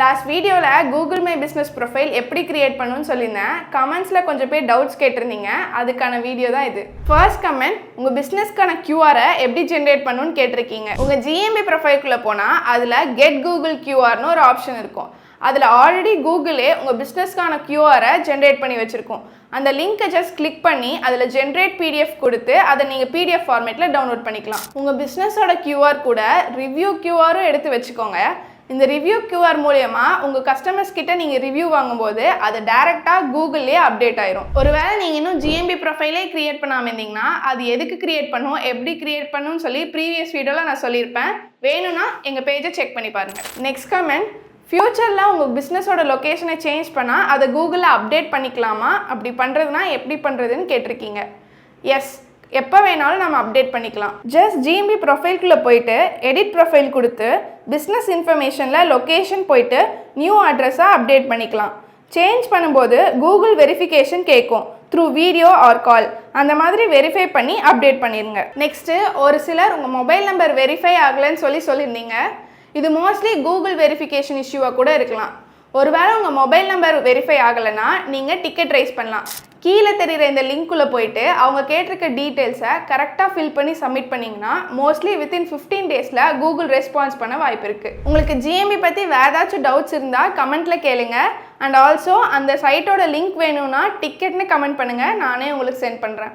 Last வீடியோவில் Google my business profile எப்படி create பண்ணணும்னு சொல்லியிருந்தேன். கமெண்ட்ஸில் கொஞ்சம் பேர் டவுட்ஸ் கேட்டிருந்தீங்க. அதுக்கான வீடியோ தான் இது. ஃபர்ஸ்ட் கமெண்ட், உங்கள் பிஸ்னஸ்க்கான கியூஆரை எப்படி ஜென்ரேட் பண்ணணும்னு கேட்டிருக்கீங்க. உங்கள் ஜிஎம்பி ப்ரொஃபைல்குள்ளே போனால் அதில் கெட் கூகுள் கியூஆர்னு ஒரு ஆப்ஷன் இருக்கும். அதில் ஆல்ரெடி கூகுளே உங்கள் பிஸ்னஸ்க்கான கியூஆரை ஜென்ரேட் பண்ணி வச்சுருக்கோம். அந்த லிங்க்கை ஜஸ்ட் கிளிக் பண்ணி அதில் ஜென்ரேட் பிடிஎஃப் கொடுத்து அதை நீங்கள் பிடிஎஃப் ஃபார்மேட்டில் டவுன்லோட் பண்ணிக்கலாம். உங்கள் பிஸ்னஸோட கியூஆர் கூட ரிவ்யூ கியூஆரும் எடுத்து வச்சுக்கோங்க. இந்த ரிவ்யூ கியூஆர் மூலமா உங்கள் கஸ்டமர்ஸ் கிட்ட நீங்கள் ரிவ்யூ வாங்கும்போது அது டேரெக்டாக கூகுள்லேயே அப்டேட் ஆயிரும். ஒருவேளை நீங்கள் இன்னும் ஜிஎம்பி ப்ரொஃபைலே கிரியேட் பண்ணாமல் இருந்தீங்கன்னா அது எதுக்கு கிரியேட் பண்ணும், எப்படி கிரியேட் பண்ணணும்னு சொல்லி ப்ரீவியஸ் வீடியோவில் நான் சொல்லியிருப்பேன். வேணும்னா எங்கள் பேஜை செக் பண்ணி பாருங்கள். நெக்ஸ்ட் கமெண்ட், ஃப்யூச்சரில் உங்கள் பிஸ்னஸோட லொக்கேஷனை சேஞ்ச் பண்ணால் அதை கூகுளில் அப்டேட் பண்ணிக்கலாமா, அப்படி பண்ணுறதுனா எப்படி பண்ணுறதுன்னு கேட்டிருக்கீங்க. எஸ், எப்போ வேணாலும் நம்ம அப்டேட் பண்ணிக்கலாம். ஜஸ்ட் ஜிஎம்பி ப்ரொஃபைல்குள்ளே போயிட்டு எடிட் ப்ரொஃபைல் கொடுத்து பிஸ்னஸ் இன்ஃபர்மேஷனில் லொக்கேஷன் போயிட்டு நியூ அட்ரஸாக அப்டேட் பண்ணிக்கலாம். சேஞ்ச் பண்ணும்போது கூகுள் வெரிஃபிகேஷன் கேட்கும் த்ரூ வீடியோ ஆர் கால். அந்த மாதிரி வெரிஃபை பண்ணி அப்டேட் பண்ணிடுங்க. நெக்ஸ்ட்டு, ஒரு சிலர் உங்கள் மொபைல் நம்பர் வெரிஃபை ஆகலைன்னு சொல்லியிருந்தீங்க. இது மோஸ்ட்லி கூகுள் வெரிஃபிகேஷன் இஷ்யூவாக கூட இருக்கலாம். ஒருவேளை உங்கள் மொபைல் நம்பர் வெரிஃபை ஆகலைன்னா நீங்கள் டிக்கெட் ரைஸ் பண்ணலாம். கீழே தெரிகிற இந்த லிங்க்குள்ளே போயிட்டு அவங்க கேட்டிருக்க டீட்டெயில்ஸை கரெக்டாக ஃபில் பண்ணி சப்மிட் பண்ணிங்கன்னா மோஸ்ட்லி வித்தின் 15 டேஸில் கூகுள் ரெஸ்பான்ஸ் பண்ண வாய்ப்பு இருக்குது. உங்களுக்கு ஜிஎம்பி பற்றி வேறு ஏதாச்சும் டவுட்ஸ் இருந்தால் கமெண்ட்டில் கேளுங்க. அண்ட் ஆல்சோ அந்த சைட்டோட லிங்க் வேணும்னா டிக்கெட்னு கமெண்ட் பண்ணுங்கள், நானே உங்களுக்கு சென்ட் பண்ணுறேன்.